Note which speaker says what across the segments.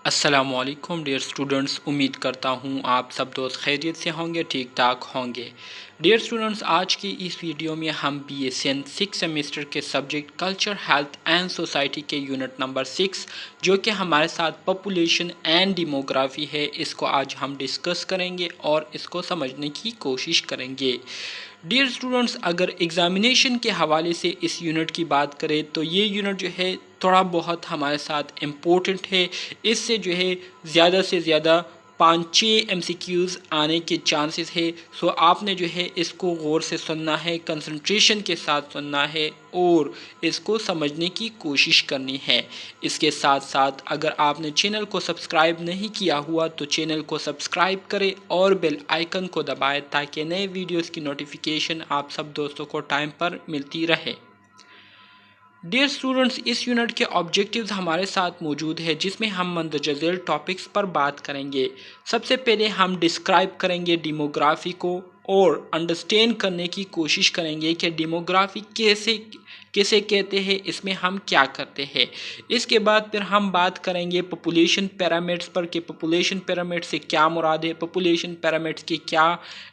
Speaker 1: السلام علیکم dear students, امید کرتا ہوں آپ سب دوست خیریت سے ہوں گے، ٹھیک ٹھاک ہوں گے۔ ڈیئر اسٹوڈنٹس، آج کی اس ویڈیو میں ہم بی اے سین 6 سیمسٹر کے subject culture, health and society کے یونٹ نمبر 6 جو کہ ہمارے ساتھ پاپولیشن اینڈ ڈیموگرافی ہے، اس کو آج ہم ڈسکس کریں گے اور اس کو سمجھنے کی کوشش کریں گے۔ ڈیئر اسٹوڈنٹس، اگر ایگزامینیشن کے حوالے سے اس یونٹ کی بات کریں تو یہ یونٹ جو ہے تھوڑا بہت ہمارے ساتھ امپورٹنٹ ہے۔ اس سے جو ہے زیادہ سے زیادہ 5-6 MCQs آنے کے چانسز ہے۔ سو آپ نے جو ہے اس کو غور سے سننا ہے، کنسنٹریشن کے ساتھ سننا ہے اور اس کو سمجھنے کی کوشش کرنی ہے۔ اس کے ساتھ ساتھ اگر آپ نے چینل کو سبسکرائب نہیں کیا ہوا تو چینل کو سبسکرائب کریں اور بیل آئیکن کو دبائیں تاکہ نئے ویڈیوز کی نوٹیفیکیشن آپ سب دوستوں کو ٹائم پر ملتی رہے۔ ڈیئر اسٹوڈنٹس، اس یونٹ کے آبجیکٹیوز ہمارے ساتھ موجود ہے جس میں ہم مندرجہ ذیل ٹاپکس پر بات کریں گے۔ سب سے پہلے ہم ڈسکرائب کریں گے ڈیموگرافی کو اور انڈرسٹینڈ کرنے کی کوشش کریں گے کہ ڈیموگرافی کیسے کہتے ہیں، اس میں ہم کیا کرتے ہیں۔ اس کے بعد پھر ہم بات کریں گے پاپولیشن پیرامڈس پر کہ پاپولیشن پیرامڈ سے کیا مراد ہے، پاپولیشن پیرامڈس کے کیا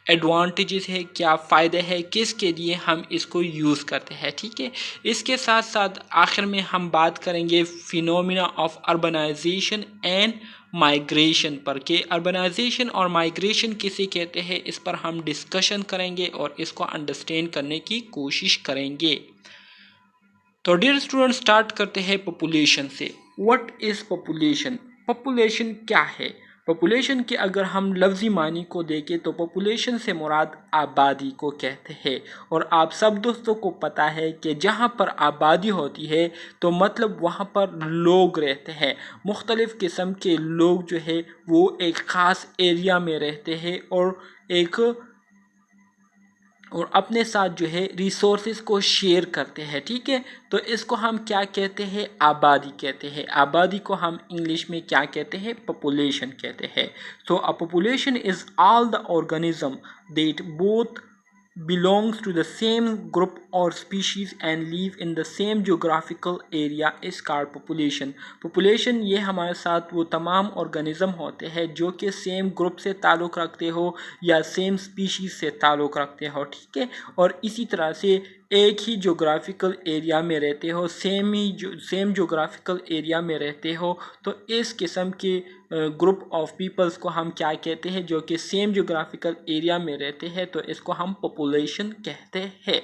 Speaker 1: ایڈوانٹیجز ہے، کیا فائدے ہے، کس کے لیے ہم اس کو یوز کرتے ہیں، ٹھیک ہے۔ اس کے ساتھ ساتھ آخر میں ہم بات کریں گے phenomena of urbanisation and migration پر کہ اربنائزیشن اور مائیگریشن کسے کہتے ہیں، اس پر ہم ڈسکشن کریں گے اور اس کو انڈرسٹینڈ کرنے کی کوشش کریں گے۔ تو ڈیئر اسٹوڈنٹ، سٹارٹ کرتے ہیں پاپولیشن سے۔ What is population? پاپولیشن کیا ہے؟ پاپولیشن کے اگر ہم لفظی معنی کو دیکھیں تو پاپولیشن سے مراد آبادی کو کہتے ہیں، اور آپ سب دوستوں کو پتہ ہے کہ جہاں پر آبادی ہوتی ہے تو مطلب وہاں پر لوگ رہتے ہیں، مختلف قسم کے لوگ جو ہے وہ ایک خاص ایریا میں رہتے ہیں اور اپنے ساتھ جو ہے ریسورسز کو شیئر کرتے ہیں، ٹھیک ہے۔ تو اس کو ہم کیا کہتے ہیں؟ آبادی کہتے ہیں۔ آبادی کو ہم انگلش میں کیا کہتے ہیں؟ پاپولیشن کہتے ہیں۔ So a population is all the organism that both belongs to the same group or species and live in the same geographical area is called population. Population یہ ہمارے ساتھ وہ تمام آرگنزم ہوتے ہیں جو کہ سیم گروپ سے تعلق رکھتے ہو یا سیم سپیشیز سے تعلق رکھتے ہو، ٹھیک ہے، اور اسی طرح سے ایک ہی جغرافیکل ایریا میں رہتے ہو، سیم جغرافیکل ایریا میں رہتے ہو، تو اس قسم کے گروپ آف پیپلز کو ہم کیا کہتے ہیں؟ جو کہ سیم جغرافیکل ایریا میں رہتے ہیں، تو اس کو ہم پاپولیشن کہتے ہیں۔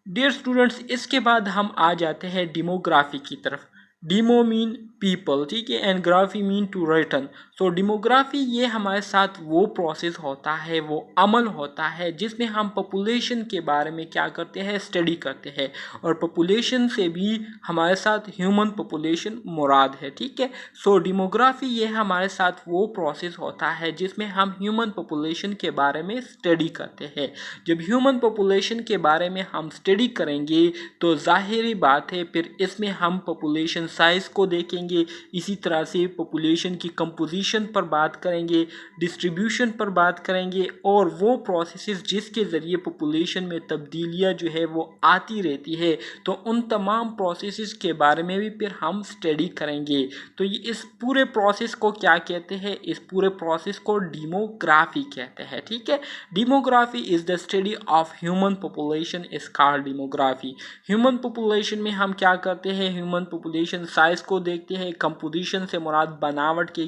Speaker 1: ڈیئر اسٹوڈنٹس، اس کے بعد ہم آ جاتے ہیں ڈیموگرافی کی طرف۔ ڈیمو مین پیپل، ٹھیک ہے، اینڈ گرافی مین ٹو ریٹرن۔ سو ڈیموگرافی یہ ہمارے ساتھ وہ پروسیس ہوتا ہے، وہ عمل ہوتا ہے جس میں ہم پاپولیشن کے بارے میں کیا کرتے ہیں؟ اسٹڈی کرتے ہیں، اور پاپولیشن سے بھی ہمارے ساتھ ہیومن پاپولیشن مراد ہے، ٹھیک ہے۔ سو ڈیموگرافی یہ ہمارے ساتھ وہ پروسیس ہوتا ہے جس میں ہم ہیومن پاپولیشن کے بارے میں اسٹڈی کرتے ہیں۔ جب ہیومن پاپولیشن کے بارے میں ہم اسٹڈی کریں گے تو ظاہری بات ہے پھر اس میں ہم پاپولیشن سائز کو دیکھیں گے، اسی طرح سے پاپولیشن کی کمپوزیشن پر بات کریں گے، ڈسٹریبیوشن پر بات کریں گے، اور وہ پروسیسز جس کے ذریعے پاپولیشن میں تبدیلیاں جو ہے وہ آتی رہتی ہے، تو ان تمام پروسیسز کے بارے میں بھی پھر ہم اسٹڈی کریں گے۔ تو یہ اس پورے پروسیس کو کیا کہتے ہیں؟ اس پورے پروسیس کو ڈیموگرافی کہتے ہیں، ٹھیک ہے۔ Demography is the study of human population is called demography. Human population میں ہم کیا کرتے ہیں؟ ہیومن پاپولیشن سائز کو دیکھتے ہیں، کمپوزیشن سے مراد بناوٹ کے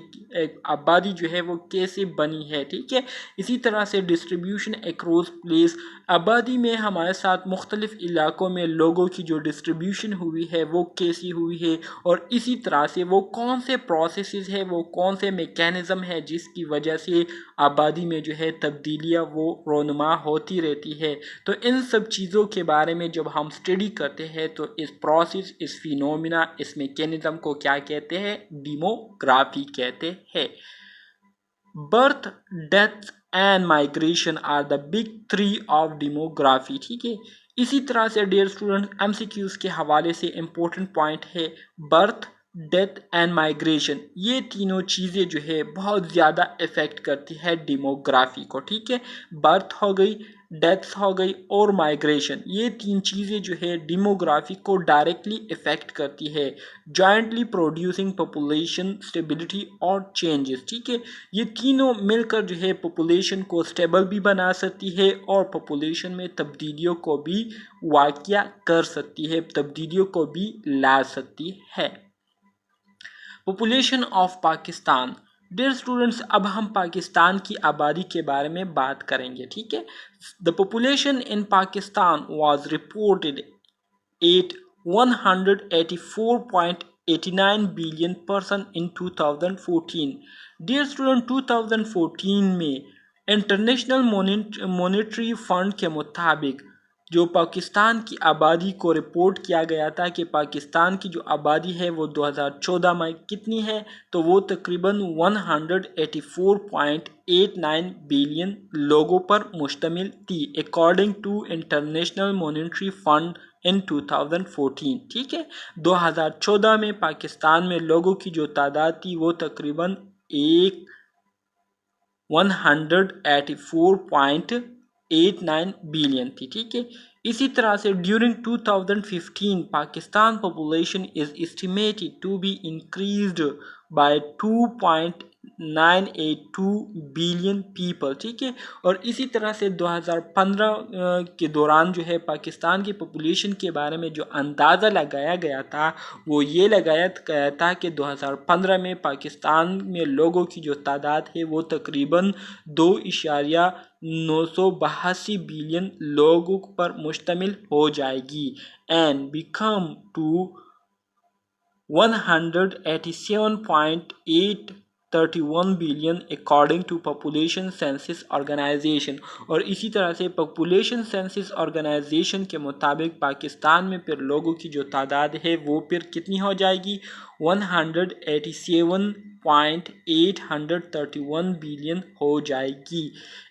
Speaker 1: آبادی جو ہے وہ کیسے بنی ہے، ٹھیک ہے۔ اسی طرح سے ڈسٹریبیوشن اکراس پلیس، آبادی میں ہمارے ساتھ مختلف علاقوں میں لوگوں کی جو ڈسٹریبیوشن ہوئی ہے وہ کیسی ہوئی ہے، اور اسی طرح سے وہ کون سے پروسیسز ہے، وہ کون سے میکینزم ہے جس کی وجہ سے آبادی میں جو ہے تبدیلیاں وہ رونما ہوتی رہتی ہے۔ تو ان سب چیزوں کے بارے میں جب ہم اسٹڈی کرتے ہیں تو اس پروسیس، اس فینومینا، اس میکینزم کو کیا کہتے ہیں؟ ڈیموگرافی کہتے ہیں۔ Birth, death and migration are the big three of demography, ٹھیک ہے۔ اسی طرح سے dear student, M C Qs کے حوالے سے امپورٹنٹ پوائنٹ ہے برتھ، ڈیتھ اینڈ مائیگریشن، یہ تینوں چیزیں جو ہے بہت زیادہ افیکٹ کرتی ہے ڈیموگرافی کو، ٹھیک ہے۔ برتھ ہو گئی، ڈیتھس ہو گئی اور مائگریشن، یہ تین چیزیں جو ہے ڈیموگرافی کو ڈائریکٹلی افیکٹ کرتی ہے، جوائنٹلی پروڈیوسنگ پاپولیشن اسٹیبلٹی اور چینجز، ٹھیک ہے، یہ تینوں مل کر جو ہے پاپولیشن کو اسٹیبل بھی بنا سکتی ہے اور پاپولیشن میں تبدیلیوں کو بھی واقع کر سکتی ہے، تبدیلیوں کو بھی لا سکتی ہے۔ Population of Pakistan, dear students, اب ہم پاکستان کی آبادی کے بارے میں بات کریں گے، ٹھیک ہے۔ The population in Pakistan was reported at 184.89 billion person in 2014. Dear student, 2014 میں انٹرنیشنل مانیٹری فنڈ کے مطابق جو پاکستان کی آبادی کو رپورٹ کیا گیا تھا کہ پاکستان کی جو آبادی ہے وہ 2014 میں کتنی ہے، تو وہ تقریباً 184.89 بلین لوگوں پر مشتمل تھی، according to international monetary fund in 2014، ٹھیک ہے۔ 2014 میں پاکستان میں لوگوں کی جو تعداد تھی وہ تقریباً 184.89 بلین تھی، ٹھیک ہے۔ اسی طرح سے during 2015 Pakistan population is estimated to be increased by 2.982 billion people, ٹھیک ہے۔ اور اسی طرح سے 2015 کے دوران جو ہے پاکستان کی پاپولیشن کے بارے میں جو اندازہ لگایا گیا تھا وہ یہ لگایا گیا تھا کہ 2015 میں پاکستان میں لوگوں کی جو تعداد ہے وہ تقریباً 2.982 بلین لوگوں پر مشتمل ہو جائے گی، and become to 187.831 billion according to population census organisation. اور اسی طرح سے پاپولیشن سینسس آرگنائزیشن کے مطابق پاکستان میں پھر لوگوں کی جو تعداد ہے وہ پھر کتنی ہو جائے گی، 187.831 بلین ہو جائے گی۔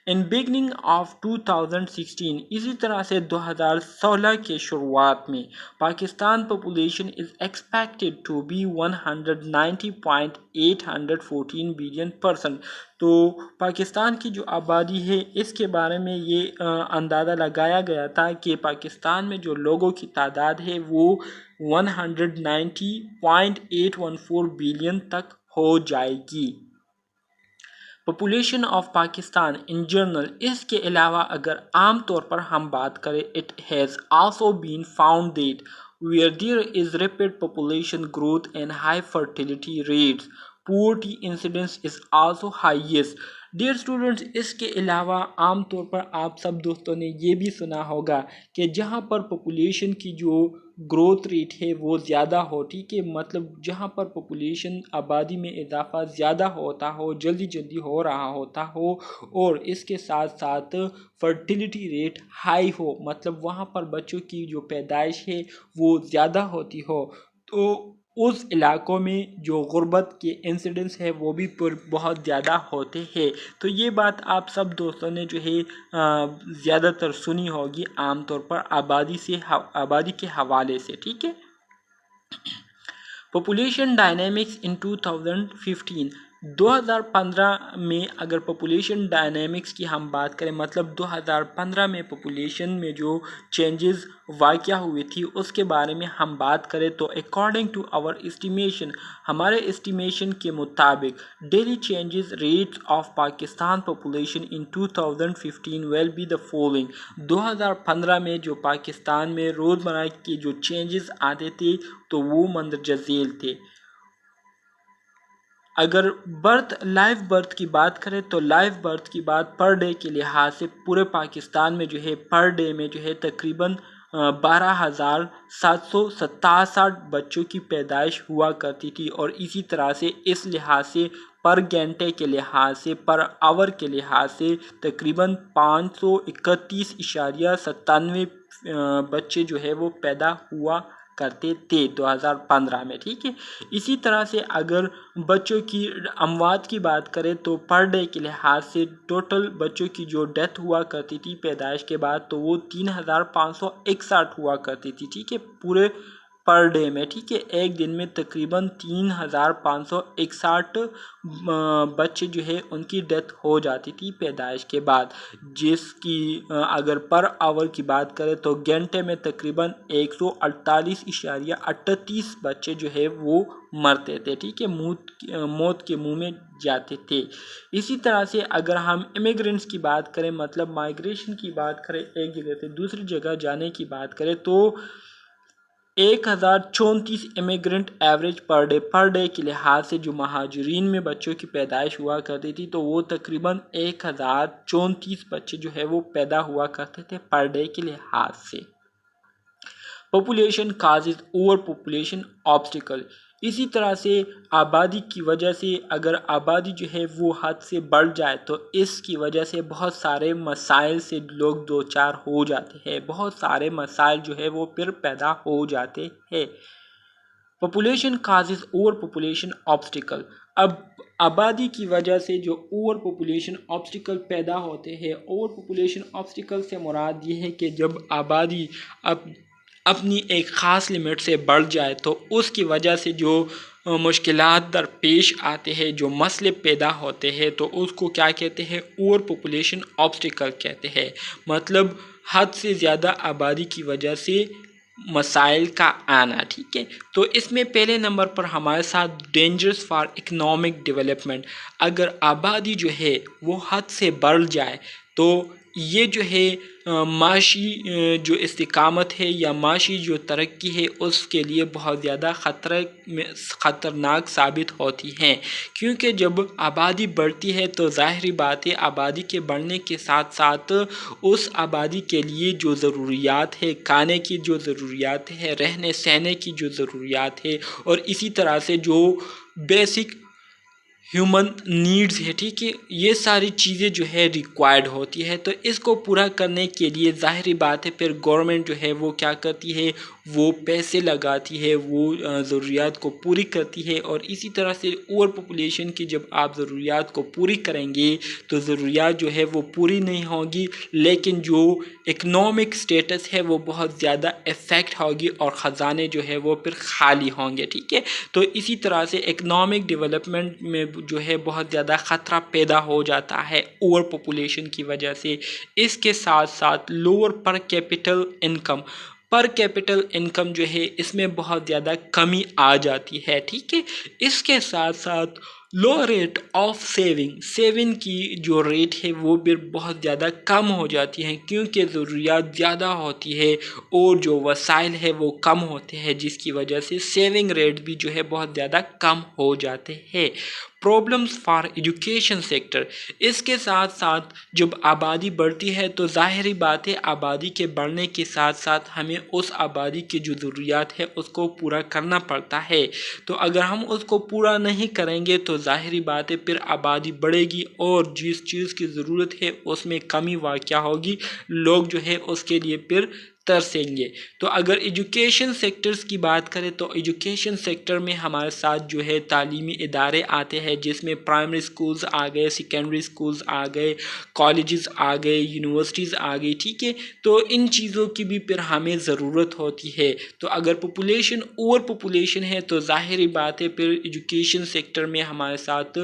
Speaker 1: ان بگننگ آف 2016، اسی طرح سے 2016 کے شروعات میں Pakistan population is expected to be 190.814 billion person. تو پاکستان کی جو آبادی ہے اس کے بارے میں یہ اندازہ لگایا گیا تھا کہ پاکستان میں جو لوگوں کی تعداد ہے وہ 190.814 بلین تک ہو جائے گی۔ Population of Pakistan in general, اس کے علاوہ اگر عام طور پر ہم بات کریں، it has also been found that where there is rapid population growth and high fertility rates, poverty incidence is also highest. Dear students, اس کے علاوہ عام طور پر آپ سب دوستوں نے یہ بھی سنا ہوگا کہ جہاں پر پاپولیشن کی جو گروتھ ریٹ ہے وہ زیادہ ہو، ٹھیک ہے، مطلب جہاں پر پاپولیشن آبادی میں اضافہ زیادہ ہوتا ہو، جلدی جلدی ہو رہا ہوتا ہو، اور اس کے ساتھ ساتھ فرٹیلٹی ریٹ ہائی ہو، مطلب وہاں پر بچوں کی جو پیدائش ہے وہ زیادہ ہوتی ہو، تو اس علاقوں میں جو غربت کے انسیڈنس ہے وہ بھی بہت زیادہ ہوتے ہیں۔ تو یہ بات آپ سب دوستوں نے جو ہے زیادہ تر سنی ہوگی عام طور پر آبادی کے حوالے سے، ٹھیک ہے۔ پاپولیشن ڈائنامکس ان 2015، 2015 میں اگر پاپولیشن ڈائنامکس کی ہم بات کریں، مطلب 2015 میں پاپولیشن میں جو چینجز واقع ہوئی تھی اس کے بارے میں ہم بات کریں تو اکارڈنگ ٹو آور اسٹیمیشن، ہمارے اسٹیمیشن کے مطابق daily changes rates of Pakistan population in 2015 will be the following۔ 2015 میں جو پاکستان میں روزمرہ کے جو چینجز آتے تھے تو وہ مندرجہ ذیل تھے۔ اگر لائف برتھ کی بات کریں تو لائف برتھ کی بات پر ڈے کے لحاظ سے پورے پاکستان میں جو ہے پر ڈے میں جو ہے تقریباً 12,767 بچوں کی پیدائش ہوا کرتی تھی، اور اسی طرح سے اس لحاظ سے پر گھنٹے کے لحاظ سے، پر آور کے لحاظ سے تقریباً 531.97 بچے جو ہے وہ پیدا ہوا کرتے تھے 2015 میں، ٹھیک ہے۔ اسی طرح سے اگر بچوں کی اموات کی بات کریں تو پر ڈے کے لحاظ سے ٹوٹل بچوں کی جو ڈیتھ ہوا کرتی تھی پیدائش کے بعد تو وہ 3,561 ہوا کرتی تھی، ٹھیک ہے، پورے پر ڈے میں، ٹھیک ہے، ایک دن میں تقریباً 3561 بچے جو ہے ان کی ڈیتھ ہو جاتی تھی پیدائش کے بعد، جس کی اگر پر آور کی بات کریں تو گھنٹے میں تقریباً 148.38 بچے جو ہے وہ مرتے تھے، ٹھیک ہے، موت کے منہ میں جاتے تھے۔ اسی طرح سے اگر ہم امیگرینٹس کی بات کریں، مطلب مائیگریشن کی بات کریں، ایک جگہ سے دوسری جگہ جانے کی بات کریں، تو 1034 امیگرینٹ ایوریج پر ڈے کے لحاظ سے جو مہاجرین میں بچوں کی پیدائش ہوا کرتی تھی تو وہ تقریباً 1034 بچے جو ہے وہ پیدا ہوا کرتے تھے پر ڈے کے لحاظ سے۔ Population causes over population obstacle, اسی طرح سے آبادی کی وجہ سے اگر آبادی جو ہے وہ حد سے بڑھ جائے تو اس کی وجہ سے بہت سارے مسائل سے لوگ دوچار ہو جاتے ہیں، بہت سارے مسائل جو ہے وہ پھر پیدا ہو جاتے ہیں۔ Population causes over population obstacle, اب آبادی کی وجہ سے جو اوور پاپولیشن آبسٹیکل پیدا ہوتے ہیں، اوور پاپولیشن آبسٹیکل سے مراد یہ ہے کہ جب آبادی اپنی ایک خاص لمٹ سے بڑھ جائے تو اس کی وجہ سے جو مشکلات درپیش آتے ہیں، جو مسئلے پیدا ہوتے ہیں، تو اس کو کیا کہتے ہیں؟ اوور پاپولیشن آبسٹیکل کہتے ہیں، مطلب حد سے زیادہ آبادی کی وجہ سے مسائل کا آنا، ٹھیک ہے۔ تو اس میں پہلے نمبر پر ہمارے ساتھ ڈینجرس فار اکنامک ڈیولپمنٹ، اگر آبادی جو ہے وہ حد سے بڑھ جائے تو یہ جو ہے معاشی جو استقامت ہے یا معاشی جو ترقی ہے اس کے لیے بہت زیادہ خطرناک ثابت ہوتی ہیں، کیونکہ جب آبادی بڑھتی ہے تو ظاہری بات ہے آبادی کے بڑھنے کے ساتھ ساتھ اس آبادی کے لیے جو ضروریات ہے، کھانے کی جو ضروریات ہے، رہنے سہنے کی جو ضروریات ہے، اور اسی طرح سے جو بیسک ہیومن نیڈز ہے، ٹھیک ہے، یہ ساری چیزیں جو ہے ریکوائرڈ ہوتی ہے، تو اس کو پورا کرنے کے لیے ظاہری بات ہے پھر گورنمنٹ جو ہے وہ کیا کرتی ہے؟ وہ پیسے لگاتی ہے، وہ ضروریات کو پوری کرتی ہے، اور اسی طرح سے اوور پاپولیشن کی جب آپ ضروریات کو پوری کریں گے تو ضروریات جو ہے وہ پوری نہیں ہوگی، لیکن جو اکنامک سٹیٹس ہے وہ بہت زیادہ افیکٹ ہوگی اور خزانے جو ہے وہ پھر خالی ہوں گے، ٹھیک ہے۔ تو اسی طرح سے اکنامک ڈیولپمنٹ میں جو ہے بہت زیادہ خطرہ پیدا ہو جاتا ہے اوور پاپولیشن کی وجہ سے۔ اس کے ساتھ ساتھ لوور پر کیپٹل انکم جو ہے اس میں بہت زیادہ کمی آ جاتی ہے، ٹھیک ہے۔ اس کے ساتھ ساتھ لو ریٹ آف سیونگ کی جو ریٹ ہے وہ بھی بہت زیادہ کم ہو جاتی ہیں، کیونکہ ضروریات زیادہ ہوتی ہے اور جو وسائل ہے وہ کم ہوتے ہیں، جس کی وجہ سے سیونگ ریٹ بھی جو ہے بہت زیادہ کم ہو جاتے ہیں۔ پرابلمز فار ایجوکیشن سیکٹر، اس کے ساتھ ساتھ جب آبادی بڑھتی ہے تو ظاہری بات ہے آبادی کے بڑھنے کے ساتھ ساتھ ہمیں اس آبادی کی جو ضروریات ہے اس کو پورا کرنا پڑتا ہے، تو اگر ہم اس کو پورا نہیں کریں گے تو ظاہری بات ہے پھر آبادی بڑھے گی اور جس چیز کی ضرورت ہے اس میں کمی واقع ہوگی، لوگ جو ہے اس کے لیے پھر ترسیں گے۔ تو اگر ایجوکیشن سیکٹرز کی بات کریں تو ایجوکیشن سیکٹر میں ہمارے ساتھ جو ہے تعلیمی ادارے آتے ہیں، جس میں پرائمری سکولز آ گئے، سیکنڈری سکولز آ گئے، کالجز آ گئے، یونیورسٹیز آ گئی، ٹھیک ہے۔ تو ان چیزوں کی بھی پھر ہمیں ضرورت ہوتی ہے۔ تو اگر اوور پاپولیشن ہے تو ظاہری بات ہے پھر ایجوکیشن سیکٹر میں ہمارے ساتھ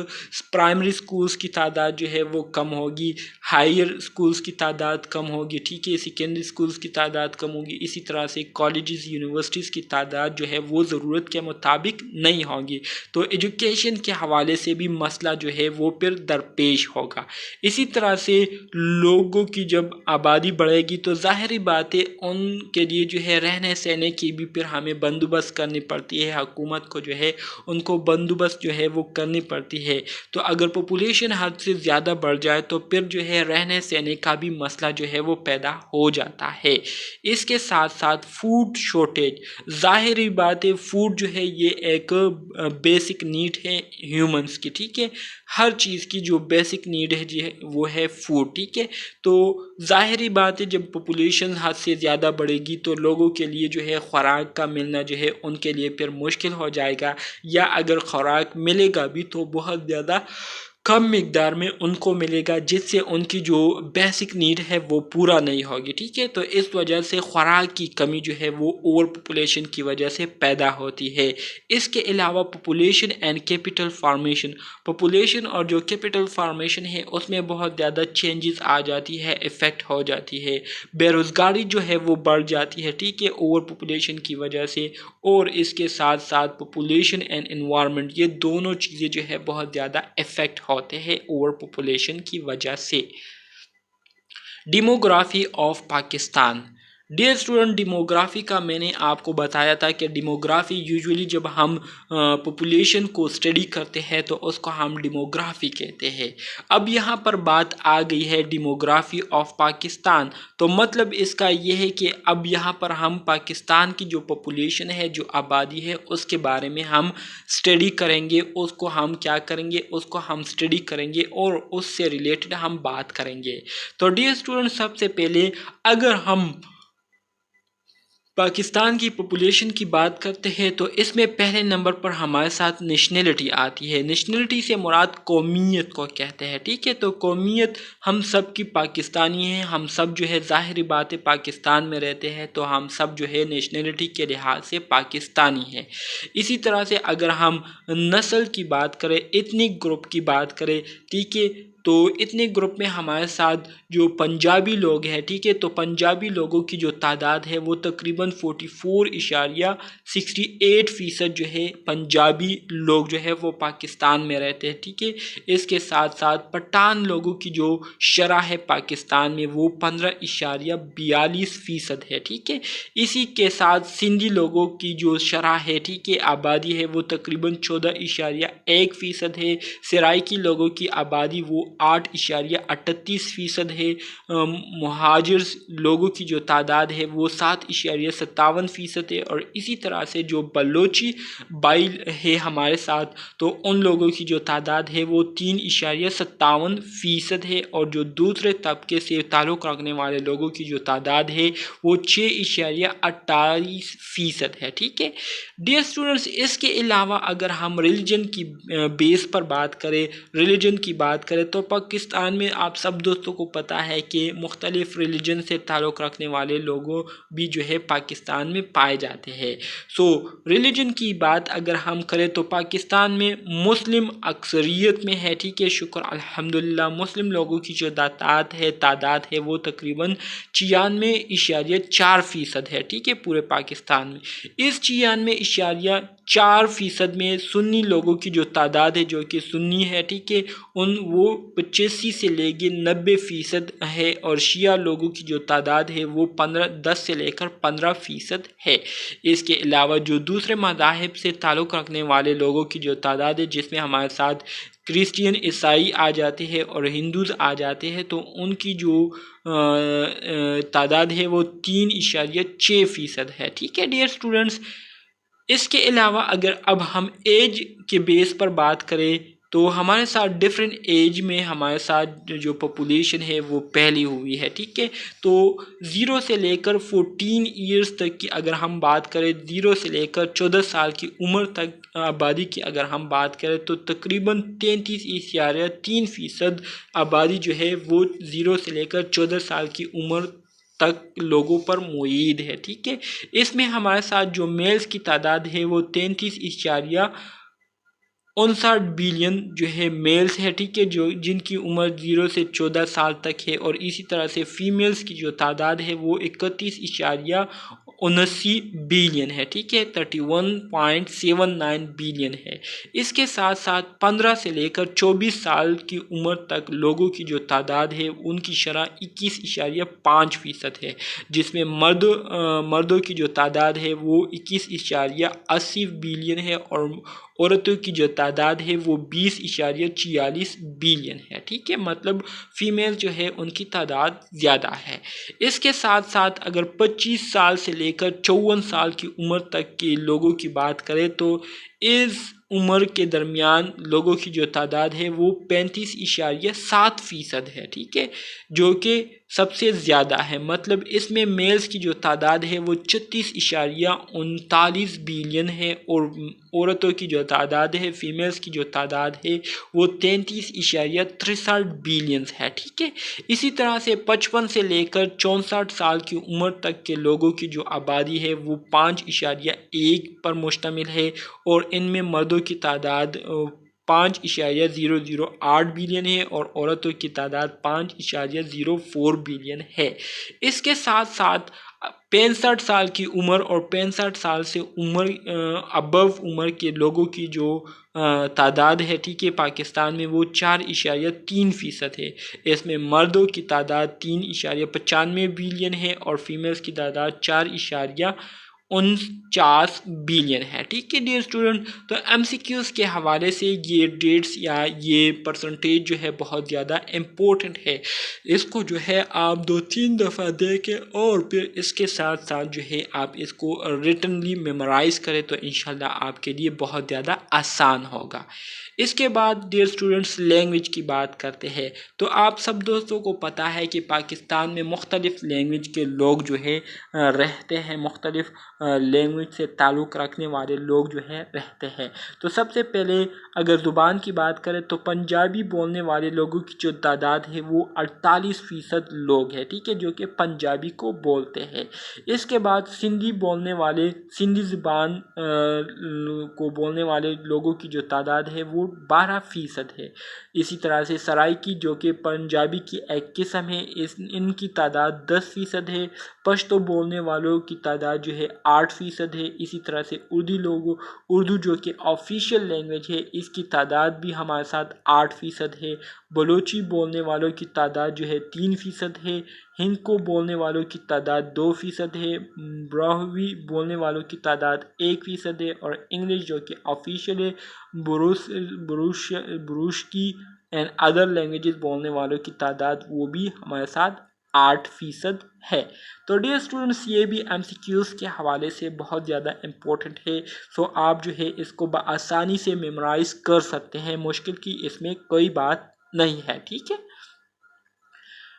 Speaker 1: پرائمری سکولز کی تعداد جو ہے وہ کم ہوگی، ہائر سکولز کی تعداد کم ہوگی، ٹھیک ہے، سیکنڈری سکولز کی تعداد کم ہوگی، اسی طرح سے کالجز یونیورسٹیز کی تعداد جو ہے وہ ضرورت کے مطابق نہیں ہوگی، تو ایجوکیشن کے حوالے سے بھی مسئلہ جو ہے وہ پھر درپیش ہوگا۔ اسی طرح سے لوگوں کی جب آبادی بڑھے گی تو ظاہری بات ہے ان کے لیے جو ہے رہنے سہنے کی بھی پھر ہمیں بندوبست کرنی پڑتی ہے، حکومت کو جو ہے ان کو بندوبست جو ہے وہ کرنی پڑتی ہے۔ تو اگر پاپولیشن حد سے زیادہ بڑھ جائے تو پھر جو ہے رہنے سہنے کا بھی مسئلہ جو ہے وہ پیدا ہو جاتا ہے۔ اس کے ساتھ ساتھ فوڈ شارٹیج، ظاہری بات ہے فوڈ جو ہے یہ ایک بیسک نیڈ ہے ہیومنس کی، ٹھیک ہے، ہر چیز کی جو بیسک نیڈ ہے جی وہ ہے فوڈ، ٹھیک ہے۔ تو ظاہری بات ہے جب پاپولیشن حد سے زیادہ بڑھے گی تو لوگوں کے لیے جو ہے خوراک کا ملنا جو ہے ان کے لیے پھر مشکل ہو جائے گا، یا اگر خوراک ملے گا بھی تو بہت زیادہ کم مقدار میں ان کو ملے گا، جس سے ان کی جو بیسک نیڈ ہے وہ پورا نہیں ہوگی، ٹھیک ہے۔ تو اس وجہ سے خوراک کی کمی جو ہے وہ اوور پاپولیشن کی وجہ سے پیدا ہوتی ہے۔ اس کے علاوہ population and capital formation, population اور جو کیپٹل فارمیشن ہے اس میں بہت زیادہ چینجز آ جاتی ہے، افیکٹ ہو جاتی ہے، بے روزگاری جو ہے وہ بڑھ جاتی ہے، ٹھیک ہے، اوور پاپولیشن کی وجہ سے، اور اس کے ساتھ ساتھ پاپولیشن اینڈ انوائرمنٹ، یہ دونوں چیزیں جو ہے بہت زیادہ افیکٹ ہوتے ہیں اوور پاپولیشن کی وجہ سے۔ Demography of Pakistan, dear student, demography کا میں نے آپ کو بتایا تھا کہ ڈیموگرافی یوزولی جب ہم پاپولیشن کو اسٹڈی کرتے ہیں تو اس کو ہم ڈیموگرافی کہتے ہیں۔ اب یہاں پر بات آ گئی ہے ڈیموگرافی آف پاکستان، تو مطلب اس کا یہ ہے کہ اب یہاں پر ہم پاکستان کی جو پاپولیشن ہے، جو آبادی ہے، اس کے بارے میں ہم اسٹڈی کریں گے، اس کو ہم کیا کریں گے، اس کو ہم اسٹڈی کریں گے اور اس سے ریلیٹڈ ہم بات کریں گے۔ تو ڈیئر اسٹوڈنٹ، سب سے پہلے اگر ہم پاکستان کی پاپولیشن کی بات کرتے ہیں تو اس میں پہلے نمبر پر ہمارے ساتھ نیشنلٹی آتی ہے۔ نیشنلٹی سے مراد قومیت کو کہتے ہیں، ٹھیک ہے۔ تو قومیت ہم سب کی پاکستانی ہیں، ہم سب جو ہے ظاہری بات ہے پاکستان میں رہتے ہیں، تو ہم سب جو ہے نیشنلٹی کے لحاظ سے پاکستانی ہیں۔ اسی طرح سے اگر ہم نسل کی بات کریں، ایتھنک گروپ کی بات کریں، ٹھیک ہے، تو اتنے گروپ میں ہمارے ساتھ جو پنجابی لوگ ہیں، ٹھیک ہے، تو پنجابی لوگوں کی جو تعداد ہے وہ تقریباً 44.68% جو ہے پنجابی لوگ جو ہے وہ پاکستان میں رہتے ہیں، ٹھیک ہے۔ اس کے ساتھ ساتھ پٹھان لوگوں کی جو شرح ہے پاکستان میں وہ 15.42% ہے، ٹھیک ہے۔ اسی کے ساتھ سندھی لوگوں کی جو شرح ہے، ٹھیک ہے، آبادی ہے، وہ تقریباً 14.1% ہے۔ سرائکی لوگوں کی آبادی وہ 8.38% ہے۔ مہاجر لوگوں کی جو تعداد ہے وہ 7.57% ہے، اور اسی طرح سے جو بلوچی بائی ہے ہمارے ساتھ، تو ان لوگوں کی جو تعداد ہے وہ 3.57% ہے، اور جو دوسرے طبقے سے تعلق رکھنے والے لوگوں کی جو تعداد ہے وہ 6.28% ہے، ٹھیک ہے۔ ڈیئر اسٹوڈنٹس، اس کے علاوہ اگر ہم ریلیجن کی بیس پر بات کریں، ریلیجن کی بات کریں تو پاکستان میں آپ سب دوستوں کو پتہ ہے کہ مختلف ریلیجن سے تعلق رکھنے والے لوگوں بھی جو ہے پاکستان میں پائے جاتے ہیں۔ ریلیجن کی بات اگر ہم کریں تو پاکستان میں مسلم اکثریت میں ہے، ٹھیک ہے، شکر الحمدللہ۔ مسلم لوگوں کی جو تعداد ہے وہ تقریباً 96.4% ہے، ٹھیک ہے، پورے پاکستان میں۔ اس 96.4% میں سنی لوگوں کی جو تعداد ہے، جو کہ سنی ہے، ٹھیک ہے، وہ 85 سے لے کے 90% ہے، اور شیعہ لوگوں کی جو تعداد ہے وہ 10 سے لے کر 15% ہے۔ اس کے علاوہ جو دوسرے مذاہب سے تعلق رکھنے والے لوگوں کی جو تعداد ہے، جس میں ہمارے ساتھ کرسچین، عیسائی آ جاتے ہیں اور ہندوز آ جاتے ہیں، تو ان کی جو تعداد ہے وہ 3.6% ہے، ٹھیک ہے ڈیئر اسٹوڈنٹس۔ اس کے علاوہ اگر اب ہم ایج کے بیس پر بات کریں تو ہمارے ساتھ ڈیفرنٹ ایج میں ہمارے ساتھ جو پاپولیشن ہے وہ پھیلی ہوئی ہے، ٹھیک ہے۔ تو 0 سے لے کر 14 ایئرز تک کی اگر ہم بات کریں، 0 سے لے کر 14 سال کی عمر تک آبادی کی اگر ہم بات کریں تو تقریباً 33.3% آبادی جو ہے وہ 0 سے لے کر 14 سال کی عمر تک لوگوں پر معید ہے، ٹھیک ہے۔ اس میں ہمارے ساتھ جو میلز کی تعداد ہے وہ 33.59 بلین جو ہے میلز ہے، ٹھیک ہے، جو جن کی عمر 0 سے 14 سال تک ہے، اور اسی طرح سے فیمیلز کی جو تعداد ہے وہ 31.79 بلین ہے، ٹھیک ہے، 31.79 بلین ہے۔ اس کے ساتھ ساتھ 15 سے لے کر 24 سال کی عمر تک لوگوں کی جو تعداد ہے ان کی شرح 21.5% ہے، جس میں مردوں کی جو تعداد ہے وہ 21.80 بلین ہے، اور عورتوں کی جو تعداد ہے وہ 20.46 بلین ہے، ٹھیک ہے، مطلب فیمیل جو ہے ان کی تعداد زیادہ ہے۔ اس کے ساتھ ساتھ اگر 25 سال سے لے کر 54 سال کی عمر تک کے لوگوں کی بات کریں تو اس عمر کے درمیان لوگوں کی جو تعداد ہے وہ 35.7% ہے، ٹھیک ہے، جو کہ سب سے زیادہ ہے، مطلب اس میں میلز کی جو تعداد ہے وہ 36.39 بلین ہے، اور عورتوں کی جو تعداد ہے، فیمیلز کی جو تعداد ہے وہ 33.63 بلینز ہے، ٹھیک ہے۔ اسی طرح سے 55 سے لے کر 64 سال کی عمر تک کے لوگوں کی جو آبادی ہے وہ 5.1 پر مشتمل ہے، اور ان میں مردوں کی تعداد 5.008 بلین ہے اور عورتوں کی تعداد 5.04 بلین ہے۔ اس کے ساتھ ساتھ 65 سال کی عمر اور 65 سال سے ابو عمر کے لوگوں کی جو تعداد ہے، ٹھیک ہے، پاکستان میں وہ 4.3% ہے۔ اس میں مردوں کی تعداد 3.95 بلین ہے اور فیمیلز کی تعداد 4.49 بلین ہے، ٹھیک ہے ڈیئر اسٹوڈنٹ۔ تو ایم سی کیوز کے حوالے سے یہ ڈیٹس یا یہ پرسنٹیج جو ہے بہت زیادہ امپورٹنٹ ہے، اس کو جو ہے آپ 2-3 دفعہ دیکھیں اور پھر اس کے ساتھ ساتھ جو ہے آپ اس کو ریٹنلی میمورائز کریں تو انشاءاللہ آپ کے لیے بہت زیادہ آسان ہوگا۔ اس کے بعد ڈیئر اسٹوڈنٹس لینگویج کی بات کرتے ہیں، تو آپ سب دوستوں کو پتہ ہے کہ پاکستان میں مختلف لینگویج کے لوگ جو ہے رہتے ہیں، مختلف لینگویج سے تعلق رکھنے والے لوگ جو ہے رہتے ہیں۔ تو سب سے پہلے اگر زبان کی بات کریں تو پنجابی بولنے والے لوگوں کی جو تعداد ہے وہ 48% لوگ ہیں، ٹھیک ہے، جو کہ پنجابی کو بولتے ہیں۔ اس کے بعد سندھی زبان کو بولنے والے لوگوں کی جو تعداد ہے وہ 12% ہے۔ اسی طرح سے سرائکی جو کہ پنجابی کی ایک قسم ہے، ان کی تعداد 10% ہے۔ پشتو بولنے والوں کی تعداد جو ہے 8% ہے۔ اسی طرح سے اردو جو کہ آفیشیل لینگویج ہے، اس کی تعداد بھی ہمارے ساتھ 8% ہے۔ بلوچی بولنے والوں کی تعداد جو ہے 3% ہے۔ ہندکو بولنے والوں کی تعداد 2% ہے۔ براہوی بولنے والوں کی تعداد 1% ہے، اور انگلش جو کہ آفیشیل ہے، بروشکی اینڈ ادر لینگویجز بولنے والوں کی تعداد وہ بھی ہمارے ساتھ 8% ہے۔ تو ڈیئر اسٹوڈنٹس یہ بھی ایم سی کیوز کے حوالے سے بہت زیادہ امپورٹنٹ ہے، سو آپ جو ہے اس کو بآسانی سے میمورائز کر سکتے ہیں، مشکل کی اس میں کوئی بات نہیں ہے، ٹھیک ہے۔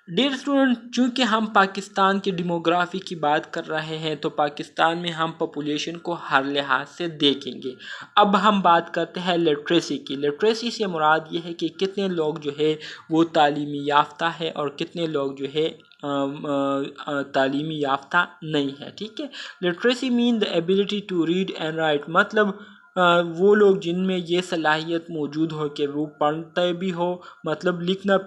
Speaker 1: ڈیئر اسٹوڈنٹ چونکہ ہم پاکستان کے ڈیموگرافی کی بات کر رہے ہیں تو پاکستان میں ہم پاپولیشن کو ہر لحاظ سے دیکھیں گے۔ اب ہم بات کرتے ہیں لٹریسی کی۔ لٹریسی سے مراد یہ ہے کہ کتنے لوگ جو ہے وہ تعلیمی یافتہ ہے اور کتنے لوگ جو ہے تعلیمی یافتہ نہیں ہے، ٹھیک ہے۔ Literacy mean the ability to read and write, مطلب وہ لوگ جن میں یہ صلاحیت موجود ہو کہ وہ پڑھتے بھی ہو، مطلب لکھنا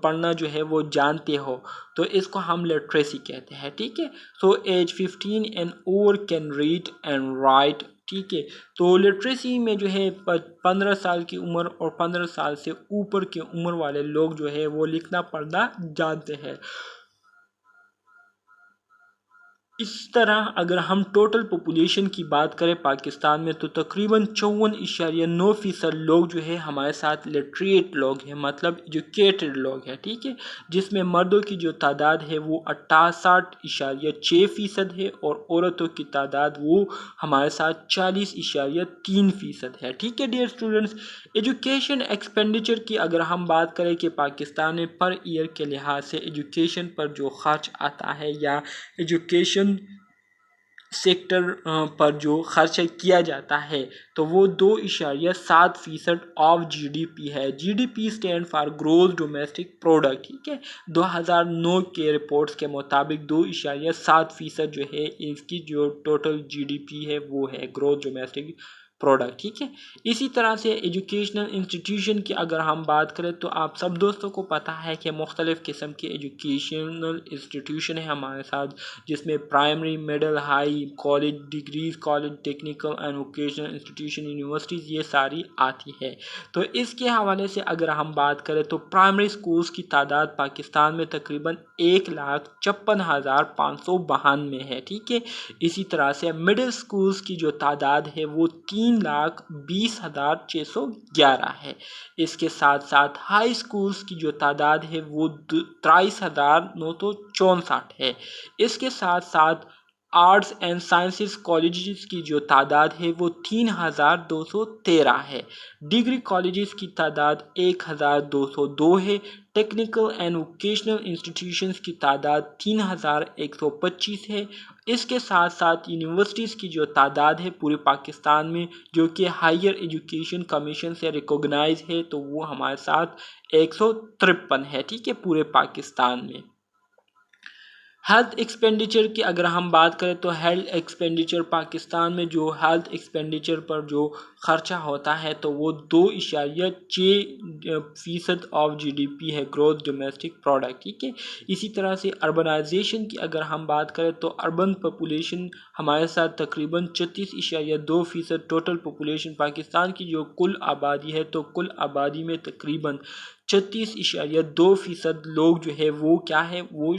Speaker 1: پڑھنا جو ہے وہ جانتے ہو، تو اس کو ہم لٹریسی کہتے ہیں، ٹھیک ہے۔ So age 15 and over can read and write, ٹھیک ہے۔ تو لٹریسی میں جو ہے 15 سال کی عمر اور 15 سال سے اوپر کی عمر والے لوگ جو ہے وہ لکھنا پڑھنا جانتے ہیں۔ اس طرح اگر ہم ٹوٹل پاپولیشن کی بات کریں پاکستان میں تو تقریباً 54.9% لوگ جو ہے ہمارے ساتھ لٹریٹ لوگ ہیں، مطلب ایجوکیٹڈ لوگ ہیں، ٹھیک ہے، جس میں مردوں کی جو تعداد ہے وہ 68.6% ہے اور عورتوں کی تعداد وہ ہمارے ساتھ 40.3% ہے، ٹھیک ہے ڈیئر اسٹوڈنٹس۔ ایجوکیشن ایکسپینڈیچر کی اگر ہم بات کریں کہ پاکستان میں پر ایئر کے لحاظ سے ایجوکیشن پر جو خرچ آتا ہے یا ایجوکیشن سیکٹر پر جو خرچ کیا جاتا ہے تو وہ 2.7% آف جی ڈی پی ہے۔ G D P stand for gross domestic product, ٹھیک ہے۔ 2009 کے رپورٹس کے مطابق 2.7% جو ہے اس کی جو ٹوٹل جی ڈی پی ہے وہ ہے گروس ڈومیسٹک پروڈکٹ، ٹھیک ہے۔ اسی طرح سے ایجوکیشنل انسٹیٹیوشن کی اگر ہم بات کریں تو آپ سب دوستوں کو پتہ ہے کہ مختلف قسم کے ایجوکیشنل انسٹیٹیوشن ہیں ہمارے ساتھ، جس میں primary, middle, high, college degrees, college technical and vocational institution, universities, یہ ساری آتی ہے۔ تو اس کے حوالے سے اگر ہم بات کریں تو پرائمری سکولز کی تعداد پاکستان میں تقریباً 1,56,592 ہے، ٹھیک ہے۔ اسی طرح سے مڈل سکولز کی جو تعداد ہے وہ 3,20,611 ہے۔ اس کے ساتھ ساتھ ہائی سکولز کی جو تعداد ہے وہ 23,964 ہے۔ اس کے ساتھ ساتھ آرٹس اینڈ سائنسز کالجز کی جو تعداد ہے وہ 3213 ہے، ڈگری کالجز کی تعداد 1202 ہے، ٹیکنیکل اینڈ ووکیشنل انسٹیٹیوشنز کی تعداد 3125 ہے۔ اس کے ساتھ ساتھ یونیورسٹیز کی جو تعداد ہے پورے پاکستان میں جو کہ ہائر ایجوکیشن کمیشن سے ریکوگنائز ہے تو وہ ہمارے ساتھ 153 ہے، ٹھیک ہے، پورے پاکستان میں۔ ہیلتھ ایکسپینڈیچر کی اگر ہم بات کریں تو ہیلتھ ایکسپینڈیچر پاکستان میں جو ہیلتھ ایکسپینڈیچر پر جو خرچہ ہوتا ہے تو وہ 2.6% آف GDP ہے، گروتھ ڈومیسٹک پروڈکٹ، ٹھیک ہے۔ اسی طرح سے اربنائزیشن کی اگر ہم بات کریں تو اربن پاپولیشن ہمارے ساتھ تقریباً 36.2% ٹوٹل پاپولیشن پاکستان کی جو کل آبادی ہے تو کل آبادی میں تقریباً 36.2% لوگ جو ہے وہ کیا ہے، وہ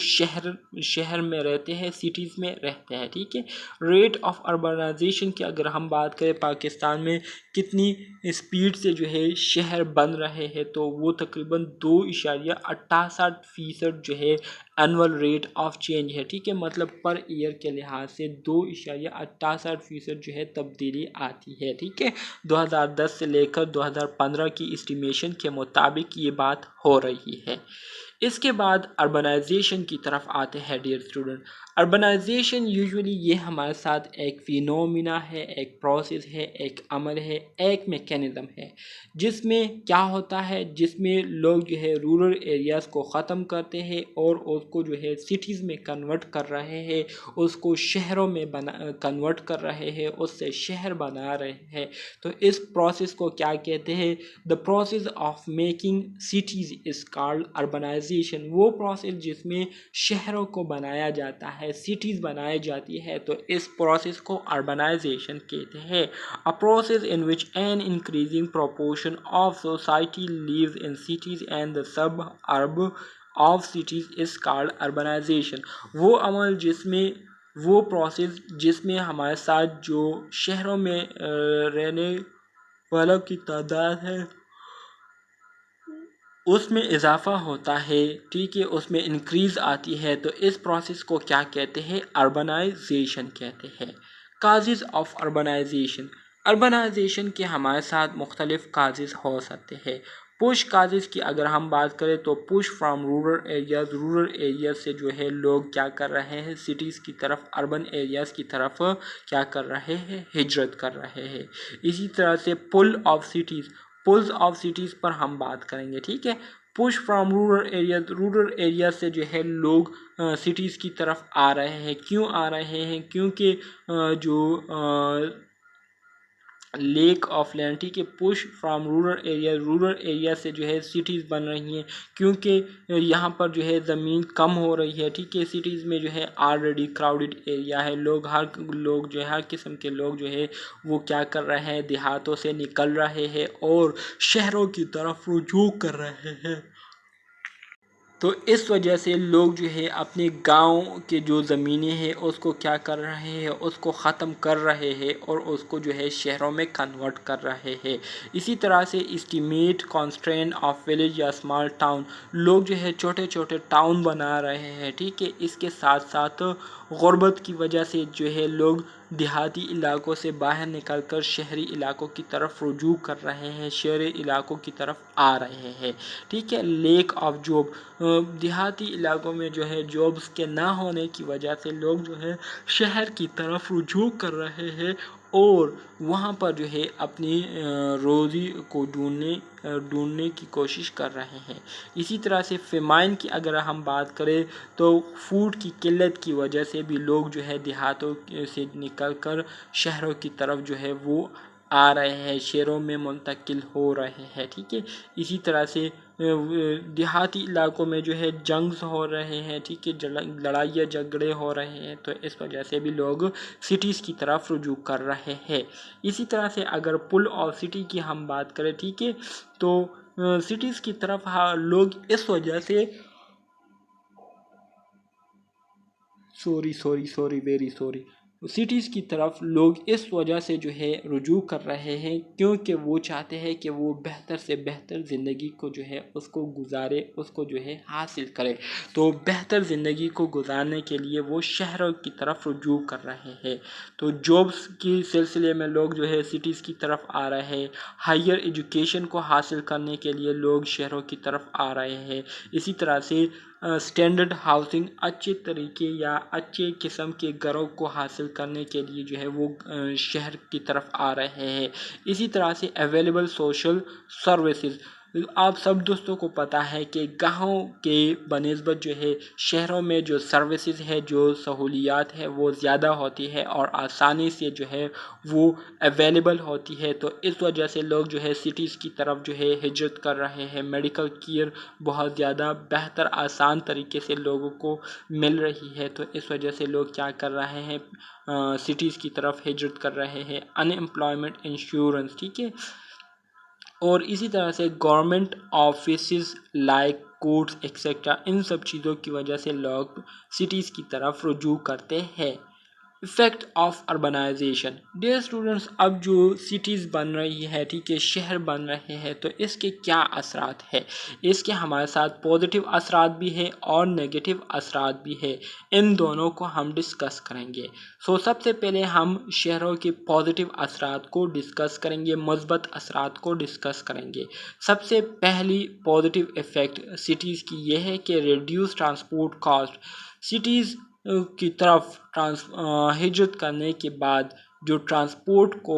Speaker 1: شہر میں رہتے ہیں، سٹیز میں رہتے ہیں، ٹھیک ہے۔ ریٹ آف اربنائزیشن کی اگر ہم بات کریں پاکستان میں کتنی اسپیڈ سے جو ہے شہر بن رہے ہیں تو وہ تقریباً 2.68% جو ہے اینول ریٹ آف چینج ہے، ٹھیک ہے، مطلب پر ایئر کے لحاظ سے 2.68% جو ہے تبدیلی آتی ہے، ٹھیک ہے۔ 2010 سے لے کر 2015 کی اسٹیمیشن کے مطابق یہ بات ہو رہی ہے۔ اس کے بعد اربنائزیشن کی طرف آتے ہیں ڈیئر اسٹوڈنٹ۔ اربنائزیشن یوزولی یہ ہمارے ساتھ ایک فینومینا ہے، ایک پروسیس ہے، ایک عمل ہے، ایک میکینزم ہے، جس میں کیا ہوتا ہے، جس میں لوگ جو ہے رورل ایریاز کو ختم کرتے ہیں اور اس کو جو ہے سٹیز میں کنورٹ کر رہے ہیں، اس کو شہروں میں کنورٹ کر رہے ہیں، اس سے شہر بنا رہے ہیں۔ تو اس پروسیس کو کیا کہتے ہیں؟ The process of making cities is called urbanization۔ وہ پروسیس جس میں شہروں کو بنایا جاتا ہے، سٹیز بنائی جاتی ہے، تو اس پروسیس کو urbanization کہتے ہیں۔ A process in which an increasing proportion of society lives in cities and the suburb of cities is called urbanization۔ وہ عمل جس میں وہ پروسیس جس میں ہمارے ساتھ جو شہروں میں رہنے والوں کی تعداد ہے اس میں اضافہ ہوتا ہے، ٹھیک ہے، اس میں انکریز آتی ہے، تو اس پروسیس کو کیا کہتے ہیں؟ اربنائزیشن کہتے ہیں۔ Causes of urbanisation. اربنائزیشن کے ہمارے ساتھ مختلف کازز ہو سکتے ہیں۔ پش کازز کی اگر ہم بات کریں تو پش فرام رورل ایریاز سے جو ہے لوگ کیا کر رہے ہیں، سٹیز کی طرف، اربن ایریاز کی طرف کیا کر رہے ہیں، ہجرت کر رہے ہیں۔ اسی طرح سے پل آف سٹیز پر ہم بات کریں گے، ٹھیک ہے۔ پش فرام رورل ایریاز سے جو ہے لوگ سٹیز کی طرف آ رہے ہیں، کیوں آ رہے ہیں؟ کیونکہ جو لیک آف لینڈ، ٹھیک ہے، پش فرام رورل ایریا سے جو ہے سٹیز بن رہی ہیں کیونکہ یہاں پر جو ہے زمین کم ہو رہی ہے، ٹھیک ہے۔ سٹیز میں جو ہے آلریڈی کراؤڈڈ ایریا ہے، لوگ جو ہے ہر قسم کے لوگ جو ہے وہ کیا کر رہے ہیں، دیہاتوں سے نکل رہے ہیں اور شہروں کی طرف رجوع کر رہے ہیں۔ تو اس وجہ سے لوگ جو ہے اپنے گاؤں کے جو زمینیں ہیں اس کو کیا کر رہے ہیں، اس کو ختم کر رہے ہیں اور اس کو جو ہے شہروں میں کنورٹ کر رہے ہیں۔ اسی طرح سے اسٹیمیٹ کانسٹرین آف ولیج یا اسمال ٹاؤن، لوگ جو ہے چھوٹے چھوٹے ٹاؤن بنا رہے ہیں، ٹھیک ہے۔ اس کے ساتھ ساتھ غربت کی وجہ سے جو ہے لوگ دیہاتی علاقوں سے باہر نکل کر شہری علاقوں کی طرف رجوع کر رہے ہیں، شہری علاقوں کی طرف آ رہے ہیں، ٹھیک ہے۔ لیک آف جاب، دیہاتی علاقوں میں جو ہے جابس کے نہ ہونے کی وجہ سے لوگ جو ہے شہر کی طرف رجوع کر رہے ہیں اور وہاں پر جو ہے اپنی روزی کو ڈھونڈنے کی کوشش کر رہے ہیں۔ اسی طرح سے فیمائن کی اگر ہم بات کریں تو فوڈ کی قلت کی وجہ سے بھی لوگ جو ہے دیہاتوں سے نکل کر شہروں کی طرف جو ہے وہ آ رہے ہیں، شہروں میں منتقل ہو رہے ہیں، ٹھیک ہے۔ اسی طرح سے دیہاتی علاقوں میں جو ہے جنگز ہو رہے ہیں، ٹھیک ہے، لڑائیاں جھگڑے ہو رہے ہیں، تو اس وجہ سے بھی لوگ سٹیز کی طرف رجوع کر رہے ہیں۔ اسی طرح سے اگر پل آف سٹی کی ہم بات کریں، ٹھیک ہے، تو سٹیز کی طرف لوگ اس وجہ سے ویری سوری سٹیز کی طرف لوگ اس وجہ سے جو ہے رجوع کر رہے ہیں کیونکہ وہ چاہتے ہیں کہ وہ بہتر سے بہتر زندگی کو جو ہے اس کو گزارے، اس کو جو ہے حاصل کرے۔ تو بہتر زندگی کو گزارنے کے لیے وہ شہروں کی طرف رجوع کر رہے ہیں۔ تو جابس کی سلسلے میں لوگ جو ہے سٹیز کی طرف آ رہے ہیں، ہائر ایجوکیشن کو حاصل کرنے کے لیے لوگ شہروں کی طرف آ رہے ہیں۔ اسی طرح سے اسٹینڈرڈ ہاؤسنگ، اچھے طریقے یا اچھے قسم کے گھروں کو حاصل کرنے کے لیے جو ہے وہ شہر کی طرف آ رہے ہیں۔ اسی طرح سے اویلیبل سوشل سروسز، آپ سب دوستوں کو پتہ ہے کہ گاؤں کے بنسبت جو ہے شہروں میں جو سروسز ہے، جو سہولیات ہے وہ زیادہ ہوتی ہے اور آسانی سے جو ہے وہ اویلیبل ہوتی ہے۔ تو اس وجہ سے لوگ جو ہے سٹیز کی طرف جو ہے ہجرت کر رہے ہیں۔ میڈیکل کیئر بہت زیادہ بہتر آسان طریقے سے لوگوں کو مل رہی ہے، تو اس وجہ سے لوگ کیا کر رہے ہیں، سٹیز کی طرف ہجرت کر رہے ہیں۔ ان امپلائمنٹ انشورنس، ٹھیک ہے، اور اسی طرح سے government offices like courts etcetera, ان سب چیزوں کی وجہ سے لوگ سٹیز کی طرف رجوع کرتے ہیں۔ Effect of urbanisation, dear students, اب جو سٹیز بن رہی ہے، ٹھیک ہے، شہر بن رہے ہیں، تو اس کے کیا اثرات ہیں؟ اس کے ہمارے ساتھ پازیٹیو اثرات بھی ہیں اور نیگیٹو اثرات بھی ہیں، ان دونوں کو ہم ڈسکس کریں گے۔ سب سے پہلے ہم شہروں کے پازیٹیو اثرات کو ڈسکس کریں گے، مثبت اثرات کو ڈسکس کریں گے۔ سب سے پہلی پازیٹیو افیکٹ سٹیز کی یہ ہے کہ ریڈیوس ٹرانسپورٹ کاسٹ، سٹیز کی طرف ہجرت کرنے کے بعد جو ٹرانسپورٹ کو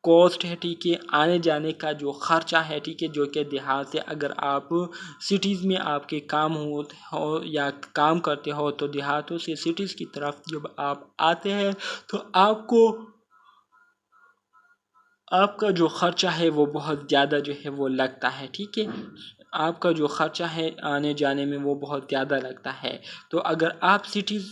Speaker 1: کاسٹ ہے، ٹھیک ہے، آنے جانے کا جو خرچہ ہے، ٹھیک ہے، جو کہ دیہات سے اگر آپ سٹیز میں آپ کے کام ہو یا کام کرتے ہو تو دیہاتوں سے سٹیز کی طرف جب آپ آتے ہیں تو آپ کا جو خرچہ ہے وہ بہت زیادہ جو ہے وہ لگتا ہے، ٹھیک ہے، آپ کا جو خرچہ ہے آنے جانے میں وہ بہت زیادہ لگتا ہے۔ تو اگر آپ سٹیز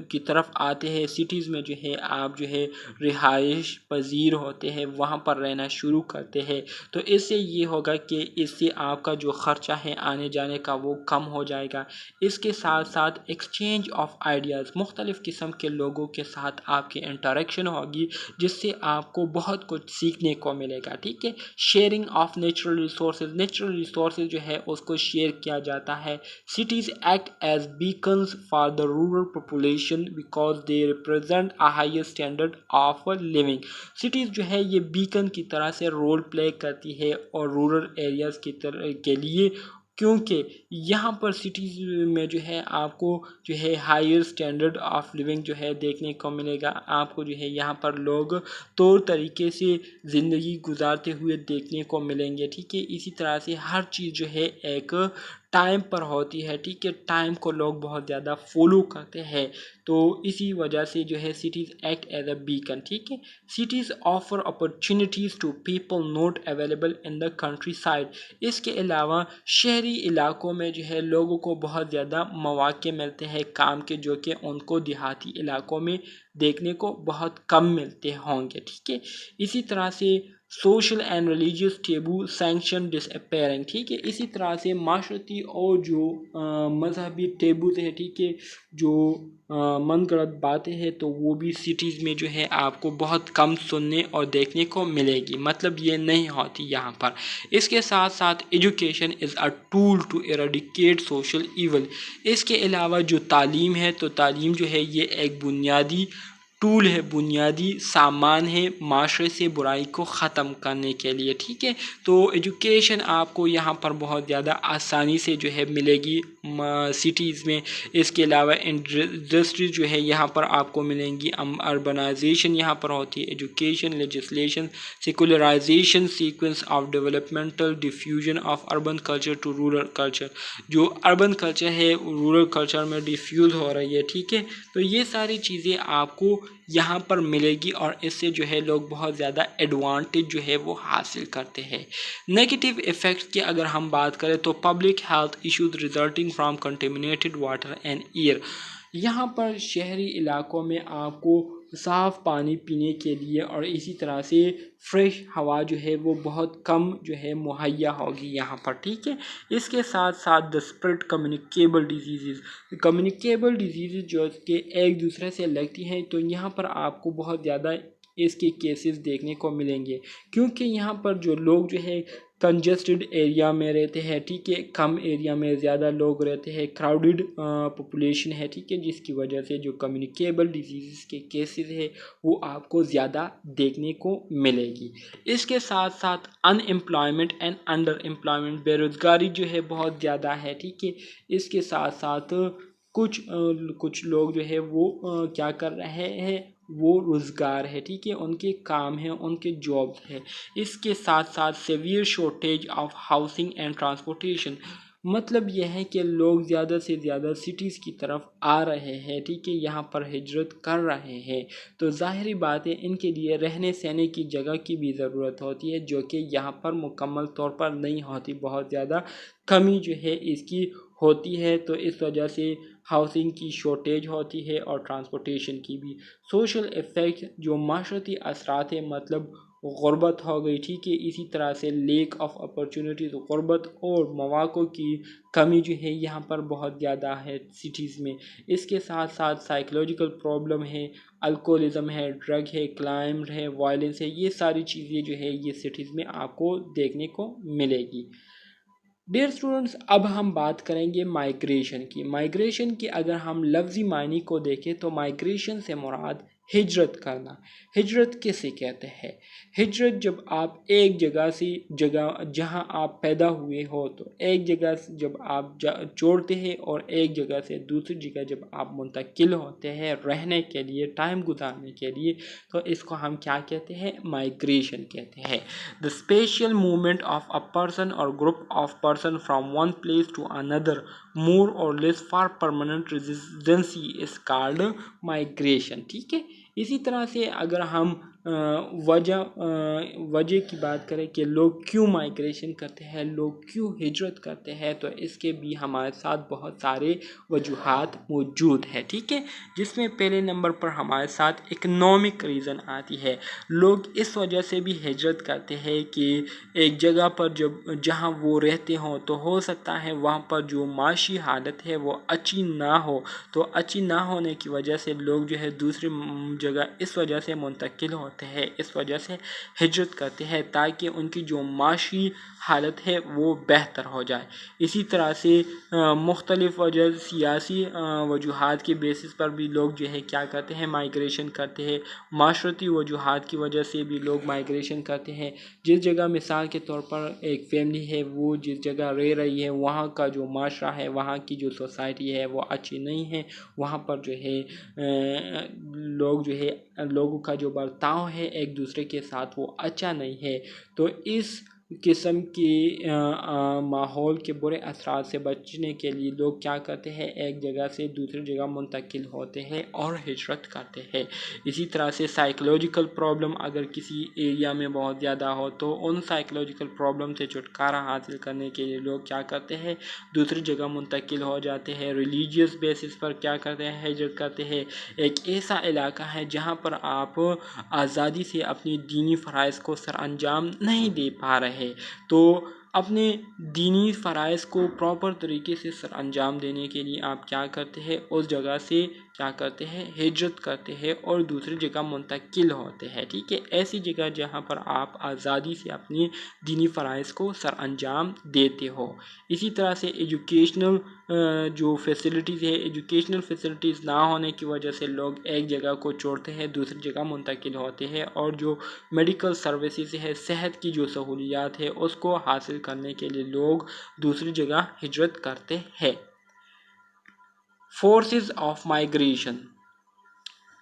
Speaker 1: کی طرف آتے ہیں، سٹیز میں جو ہے آپ جو ہے رہائش پذیر ہوتے ہیں، وہاں پر رہنا شروع کرتے ہیں، تو اس سے یہ ہوگا کہ اس سے آپ کا جو خرچہ ہے آنے جانے کا وہ کم ہو جائے گا۔ اس کے ساتھ ساتھ ایکسچینج آف آئیڈیاز، مختلف قسم کے لوگوں کے ساتھ آپ کی انٹریکشن ہوگی جس سے آپ کو بہت کچھ سیکھنے کو ملے گا، ٹھیک ہے۔ Sharing of natural resources, natural resources جو ہے اس کو شیئر کیا جاتا ہے۔ Cities act as beacons for the rural population because they represent a higher standard of living, cities جو ہے یہ بیکن کی طرح سے رول پلے کرتی ہے اور رورل ایریاز کے لیے، کیونکہ یہاں پر سٹیز میں جو ہے آپ کو جو ہے ہائر اسٹینڈرڈ آف لیونگ جو ہے دیکھنے کو ملے گا، آپ کو جو ہے یہاں پر لوگ طور طریقے سے زندگی گزارتے ہوئے دیکھنے کو ملیں گے، ٹھیک ہے۔ اسی طرح سے ہر چیز جو ہے ایک ٹائم پر ہوتی ہے، ٹھیک ہے، ٹائم کو لوگ بہت زیادہ فالو کرتے ہیں، تو اسی وجہ سے جو ہے cities act as a beacon, ٹھیک ہے۔ Cities offer opportunities to people not available in the countryside, اس کے علاوہ شہری علاقوں میں جو ہے لوگوں کو بہت زیادہ مواقع ملتے ہیں کام کے، جو کہ ان کو دیہاتی علاقوں میں دیکھنے کو بہت کم ملتے ہوں گے، ٹھیک ہے۔ اسی طرح سے social and religious taboo sanction disappearing, ٹھیک ہے، اسی طرح سے معاشرتی اور جو مذہبی ٹیبوز ہے، ٹھیک ہے، جو من گڑت باتیں ہیں، تو وہ بھی سٹیز میں جو ہے آپ کو بہت کم سننے اور دیکھنے کو ملے گی، مطلب یہ نہیں ہوتی یہاں پر۔ اس کے ساتھ ساتھ education is a tool to eradicate social evil, اس کے علاوہ جو تعلیم ہے، تو تعلیم جو ہے یہ ایک بنیادی ٹول ہے، بنیادی سامان ہے معاشرے سے برائی کو ختم کرنے کے لیے، ٹھیک ہے۔ تو ایجوکیشن آپ کو یہاں پر بہت زیادہ آسانی سے جو ہے ملے گی سٹیز میں۔ اس کے علاوہ انڈسٹریز جو ہے یہاں پر آپ کو ملیں گی، اربنائزیشن یہاں پر ہوتی ہے، education, legislation, secularisation, sequence of developmental diffusion of urban culture to rural culture, جو اربن کلچر ہے رورل کلچر میں ڈیفیوز ہو رہی ہے، ٹھیک ہے۔ تو یہ ساری چیزیں آپ کو یہاں پر ملے گی اور اس سے جو ہے لوگ بہت زیادہ ایڈوانٹیج جو ہے وہ حاصل کرتے ہیں۔ نیگیٹو ایفیکٹس کی اگر ہم بات کریں تو public health issues resulting from contaminated water and air, یہاں پر شہری علاقوں میں آپ کو صاف پانی پینے کے لیے اور اسی طرح سے فریش ہوا جو ہے وہ بہت کم جو ہے مہیا ہوگی یہاں پر، ٹھیک ہے۔ اس کے ساتھ ساتھ دا اسپریڈ کمیونیکیبل ڈیزیزز جو کہ ایک دوسرے سے لگتی ہیں، تو یہاں پر آپ کو بہت زیادہ اس کے کیسز دیکھنے کو ملیں گے، کیونکہ یہاں پر جو لوگ جو ہے کنجسٹڈ ایریا میں رہتے ہیں، ٹھیک ہے، کم ایریا میں زیادہ لوگ رہتے ہیں، کراؤڈڈ پاپولیشن ہے، ٹھیک ہے، جس کی وجہ سے جو کمیونیکیبل ڈیزیزز کے کیسز ہے وہ آپ کو زیادہ دیکھنے کو ملے گی۔ اس کے ساتھ ساتھ ان امپلائمنٹ اینڈ انڈر امپلائمنٹ، بے روزگاری جو ہے بہت زیادہ ہے، ٹھیک ہے۔ اس کے ساتھ ساتھ کچھ لوگ جو ہے وہ کیا کر رہے ہیں، وہ روزگار ہے، ٹھیک ہے، ان کے کام ہیں، ان کے جابس ہے۔ اس کے ساتھ ساتھ severe shortage of housing and transportation, مطلب یہ ہے کہ لوگ زیادہ سے زیادہ سٹیز کی طرف آ رہے ہیں، ٹھیک ہے، یہاں پر ہجرت کر رہے ہیں، تو ظاہری بات ہے ان کے لیے رہنے سہنے کی جگہ کی بھی ضرورت ہوتی ہے، جو کہ یہاں پر مکمل طور پر نہیں ہوتی، بہت زیادہ کمی جو ہے اس کی ہوتی ہے، تو اس وجہ سے ہاؤسنگ کی شارٹیج ہوتی ہے اور ٹرانسپورٹیشن کی بھی۔ سوشل ایفیکٹ، جو معاشرتی اثرات ہیں، مطلب غربت ہو گئی، ٹھیک ہے، اسی طرح سے لیک آف اپرچونٹیز، غربت اور مواقع کی کمی جو ہے یہاں پر بہت زیادہ ہے سٹیز میں۔ اس کے ساتھ ساتھ سائیکولوجیکل پرابلم ہے، الکوہولزم ہے، ڈرگ ہے، کرائم ہے، وائلنس ہے، یہ ساری چیزیں جو ہے یہ سٹیز میں آپ کو دیکھنے کو ملے گی۔ ڈیئر اسٹوڈنٹس، اب ہم بات کریں گے مائیگریشن کی۔ مائیگریشن کی اگر ہم لفظی معنی کو دیکھیں تو مائیگریشن سے مراد ہجرت کرنا۔ ہجرت کسے کہتے ہیں؟ ہجرت جب آپ ایک جگہ سے جگہ جہاں آپ پیدا ہوئے ہو، تو ایک جگہ سے جب آپ چھوڑتے ہیں اور ایک جگہ سے دوسری جگہ جب آپ منتقل ہوتے ہیں رہنے کے لیے، ٹائم گزارنے کے لیے، تو اس کو ہم کیا کہتے ہیں؟ مائیگریشن کہتے ہیں۔ The spatial movement of a person or group of person from one place to another, more or less for permanent residency, is called migration، ٹھیک ہے۔ اسی طرح سے اگر ہم وجہ کی بات کریں کہ لوگ کیوں مائیگریشن کرتے ہیں، لوگ کیوں ہجرت کرتے ہیں، تو اس کے بھی ہمارے ساتھ بہت سارے وجوہات موجود ہیں، ٹھیک ہے، جس میں پہلے نمبر پر ہمارے ساتھ اکنامک ریزن آتی ہے۔ لوگ اس وجہ سے بھی ہجرت کرتے ہیں کہ ایک جگہ پر جہاں وہ رہتے ہوں، تو ہو سکتا ہے وہاں پر جو معاشی حالت ہے وہ اچھی نہ ہو، تو اچھی نہ ہونے کی وجہ سے لوگ جو ہے دوسری جگہ اس وجہ سے منتقل ہوتے ہیں، اس وجہ سے ہجرت کرتے ہیں تاکہ ان کی جو معاشی حالت ہے وہ بہتر ہو جائے۔ اسی طرح سے مختلف وجہ سیاسی وجوہات کے بیسس پر بھی لوگ جو ہے کیا کرتے ہیں؟ مائیگریشن کرتے ہیں۔ معاشرتی وجوہات کی وجہ سے بھی لوگ مائیگریشن کرتے ہیں۔ جس جگہ مثال کے طور پر ایک فیملی ہے، وہ جس جگہ رہ رہی ہے وہاں کا جو معاشرہ ہے، وہاں کی جو سوسائٹی ہے وہ اچھی نہیں ہے، وہاں پر جو ہے لوگوں کا جو برتاؤ ہے ایک دوسرے کے ساتھ وہ اچھا نہیں ہے، تو اس قسم کی ماحول کے برے اثرات سے بچنے کے لیے لوگ کیا کرتے ہیں؟ ایک جگہ سے دوسری جگہ منتقل ہوتے ہیں اور ہجرت کرتے ہیں۔ اسی طرح سے سائیکولوجیکل پرابلم اگر کسی ایریا میں بہت زیادہ ہو، تو ان سائیکولوجیکل پرابلم سے چھٹکارا حاصل کرنے کے لیے لوگ کیا کرتے ہیں؟ دوسری جگہ منتقل ہو جاتے ہیں۔ ریلیجیس بیسس پر کیا کرتے ہیں؟ ہجرت کرتے ہیں۔ ایک ایسا علاقہ ہے جہاں پر آپ آزادی سے اپنی دینی فرائض کو سر انجام نہیں دے پا رہے، تو اپنے دینی فرائض کو پراپر طریقے سے سر انجام دینے کے لیے آپ کیا کرتے ہیں؟ اس جگہ سے کیا کرتے ہیں؟ ہجرت کرتے ہیں اور دوسری جگہ منتقل ہوتے ہیں، ٹھیک ہے۔ ایسی جگہ جہاں پر آپ آزادی سے اپنی دینی فرائض کو سر انجام دیتے ہو۔ اسی طرح سے ایجوکیشنل جو فیسلٹیز ہے، ایجوکیشنل فیسلٹیز نہ ہونے کی وجہ سے لوگ ایک جگہ کو چھوڑتے ہیں، دوسری جگہ منتقل ہوتے ہیں، اور جو میڈیکل سروسز ہے، صحت کی جو سہولیات ہے، اس کو حاصل کرنے کے لیے لوگ دوسری جگہ ہجرت کرتے ہیں۔ فورسز آف مائیگریشن،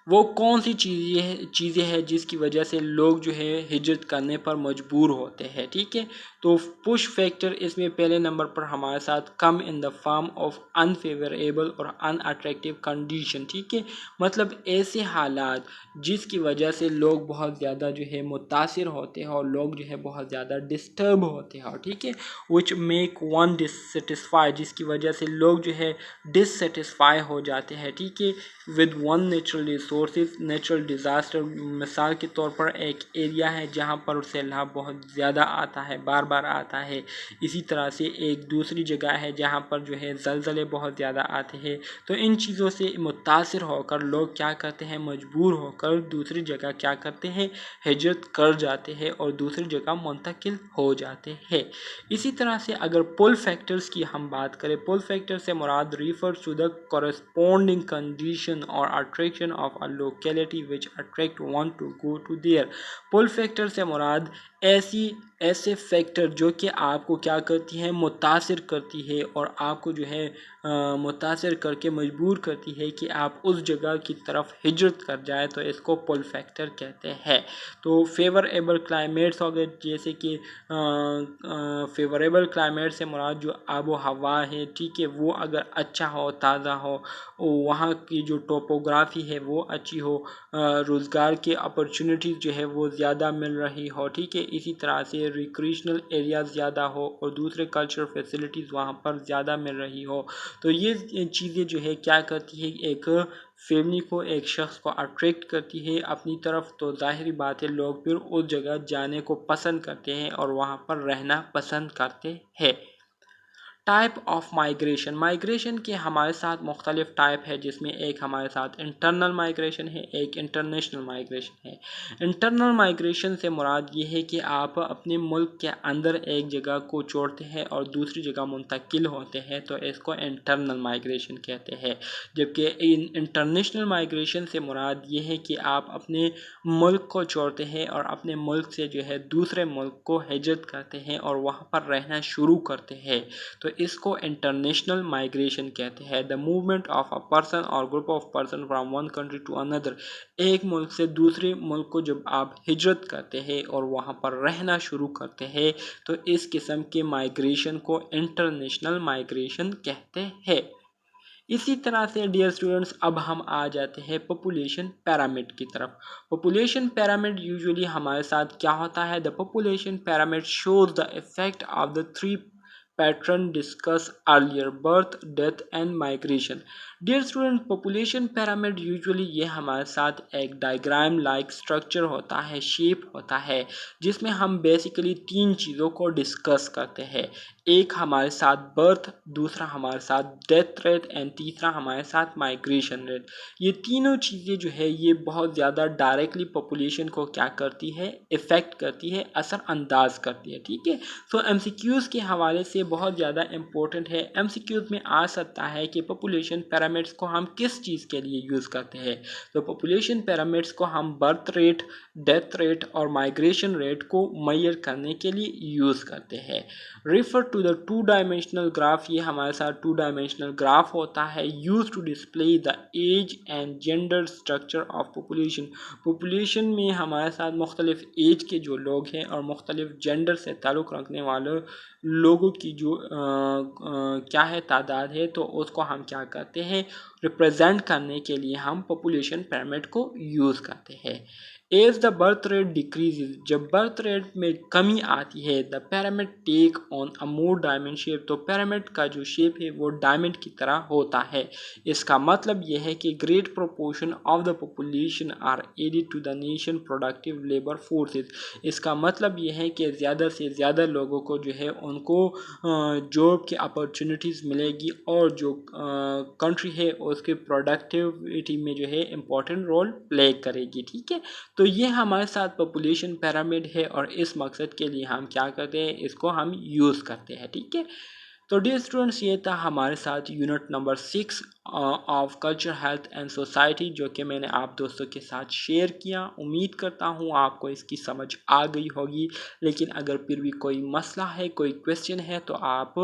Speaker 1: وہ کون سی چیزیں ہیں جس کی وجہ سے لوگ جو ہے ہجرت کرنے پر مجبور ہوتے ہیں، ٹھیک ہے۔ تو پش فیکٹر اس میں پہلے نمبر پر ہمارے ساتھ کم ان دا فارم آف انفیوریبل اور ان اٹریکٹیو کنڈیشن، ٹھیک ہے، مطلب ایسے حالات جس کی وجہ سے لوگ بہت زیادہ جو ہے متاثر ہوتے ہیں اور لوگ جو ہے بہت زیادہ ڈسٹرب ہوتے ہیں، ٹھیک ہے، which make one dissatisfied، جس کی وجہ سے لوگ جو ہے ڈسسیٹسفائی ہو جاتے ہیں، ٹھیک ہے، with one natural resources. Natural disaster مثال کے طور پر ایک ایریا ہے جہاں پر سیلاب بہت زیادہ آتا ہے، بار بار آتا ہے. اسی طرح سے ایک دوسری جگہ ہے جہاں پر جو ہے زلزلے بہت زیادہ آتے ہیں. تو ان چیزوں سے متاثر ہو کر لوگ کیا کرتے ہیں، مجبور ہو کر دوسری جگہ کیا کرتے ہیں، ہجرت کر جاتے ہیں اور دوسری جگہ منتقل ہو جاتے ہیں. اسی طرح سے اگر پول فیکٹرز کی ہم بات کریں، پول فیکٹر سے مراد refers to the corresponding condition or attraction of a locality which attract one to go to there. Pull factor سے مراد ایسے فیکٹر جو کہ آپ کو کیا کرتی ہیں، متاثر کرتی ہے اور آپ کو جو ہے متاثر کر کے مجبور کرتی ہے کہ آپ اس جگہ کی طرف ہجرت کر جائے، تو اس کو پول فیکٹر کہتے ہیں. تو فیوریبل کلائمیٹس ہو گئے، جیسے کہ فیوریبل کلائمیٹ سے مراد جو آب و ہوا ہے، ٹھیک ہے، وہ اگر اچھا ہو، تازہ ہو، وہاں کی جو ٹوپوگرافی ہے وہ اچھی ہو، روزگار کے اپرچونٹیز جو ہے وہ زیادہ مل رہی ہو، ٹھیک ہے. اسی طرح سے ریکریشنل ایریاز زیادہ ہو اور دوسرے کلچر فیسلٹیز وہاں پر زیادہ مل رہی ہو. تو یہ چیزیں جو ہے کیا کرتی ہے، ایک فیملی کو، ایک شخص کو اٹریکٹ کرتی ہے اپنی طرف. تو ظاہری بات ہے لوگ پھر اس جگہ جانے کو پسند کرتے ہیں اور وہاں پر رہنا پسند کرتے ہیں. Type of migration. مائگریشن کے ہمارے ساتھ مختلف ٹائپ ہے، جس میں ایک ہمارے ساتھ انٹرنل مائگریشن ہے، ایک انٹرنیشنل مائگریشن ہے. انٹرنل مائگریشن سے مراد یہ ہے کہ آپ اپنے ملک کے اندر ایک جگہ کو چھوڑتے ہیں اور دوسری جگہ منتقل ہوتے ہیں، تو اس کو انٹرنل مائگریشن کہتے ہیں. جبکہ انٹرنیشنل مائگریشن سے مراد یہ ہے کہ آپ اپنے ملک کو چھوڑتے ہیں اور اپنے ملک سے جو ہے دوسرے ملک کو ہجرت کرتے ہیں اور وہاں پر رہنا شروع کرتے ہیں. تو اس کو انٹرنیشنل مائگریشن کہتے ہیں. The movement of a person اور group of person from one country to another. ایک ملک سے دوسرے ملک کو جب آپ ہجرت کرتے ہیں اور وہاں پر رہنا شروع کرتے ہیں، تو اس قسم کے مائگریشن کو انٹرنیشنل مائگریشن کہتے ہیں. اسی طرح سے ڈیئر اسٹوڈنٹس، اب ہم آ جاتے ہیں پاپولیشن پیرامڈ کی طرف. پاپولیشن پیرامڈ یوزولی ہمارے ساتھ کیا ہوتا ہے؟ The population pyramid shows the effect of the three pattern discuss earlier: birth, death and migration. Dear student, population pyramid usually یہ ہمارے ساتھ ایک ڈائیگرام لائک سٹرکچر ہوتا ہے، شیپ ہوتا ہے، جس میں ہم بیسیکلی تین چیزوں کو ڈسکس کرتے ہیں. ایک ہمارے ساتھ برتھ، دوسرا ہمارے ساتھ ڈیتھ ریٹ اینڈ تیسرا ہمارے ساتھ مائگریشن ریٹ. یہ تینوں چیزیں جو ہے یہ بہت زیادہ ڈائریکٹلی پاپولیشن کو کیا کرتی ہے، افیکٹ کرتی ہے، اثر انداز کرتی ہے. ٹھیک ہے، سو ایم سی کیوز کے حوالے سے بہت زیادہ امپورٹنٹ ہے. ایم سی کیوز میں آ سکتا ہے کہ پاپولیشن پیرامڈس کو ہم کس چیز کے لیے یوز کرتے ہیں. تو پاپولیشن پیرامڈس کو ہم برتھ ریٹ، ڈیتھ ریٹ اور مائگریشن ریٹ کو میئر کرنے کے لیے یوز کرتے ہیں. Refer to the two dimensional graph. یہ ہمارے ساتھ ٹو ڈائمینشنل گراف ہوتا ہے، use to display the age and gender structure of population. Population میں ہمارے ساتھ مختلف ایج کے جو لوگ ہیں اور مختلف جینڈر سے تعلق رکھنے والے لوگوں کی جو کیا ہے تعداد ہے، تو اس کو ہم کیا کرتے ہیں، ریپرزینٹ کرنے کے لیے ہم پاپولیشن پیرامڈ کو یوز کرتے ہیں. As the birth rate decreases. جب برتھ ریٹ میں کمی آتی ہے، the pyramid take on a more diamond shape. تو پیرامڈ کا جو شیپ ہے وہ ڈائمنڈ کی طرح ہوتا ہے. اس کا مطلب یہ ہے کہ great proportion of the population are added to the nation productive labour forces. اس کا مطلب یہ ہے کہ زیادہ سے زیادہ لوگوں کو جو ہے ان کو جاب کی اپرچونٹیز ملے گی اور جو کنٹری ہے اس کے پروڈکٹیوٹی میں جو ہے امپورٹنٹ رول پلے کرے گی. ٹھیک ہے، تو یہ ہمارے ساتھ پاپولیشن پیرامڈ ہے اور اس مقصد کے لیے ہم کیا کرتے ہیں، اس کو ہم یوز کرتے ہیں. ٹھیک ہے، تو ڈیئر اسٹوڈنٹس، یہ تھا ہمارے ساتھ unit number 6 of culture, health and society, جو کہ میں نے آپ دوستوں کے ساتھ شیئر کیا. امید کرتا ہوں آپ کو اس کی سمجھ آ گئی ہوگی. لیکن اگر پھر بھی کوئی مسئلہ ہے، کوئی کویسچن ہے، تو آپ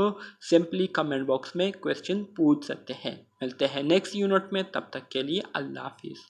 Speaker 1: سمپلی کمنٹ باکس میں کویسچن پوچھ سکتے ہیں. ملتے ہیں نیکسٹ یونٹ میں، تب تک کے لیے اللہ حافظ.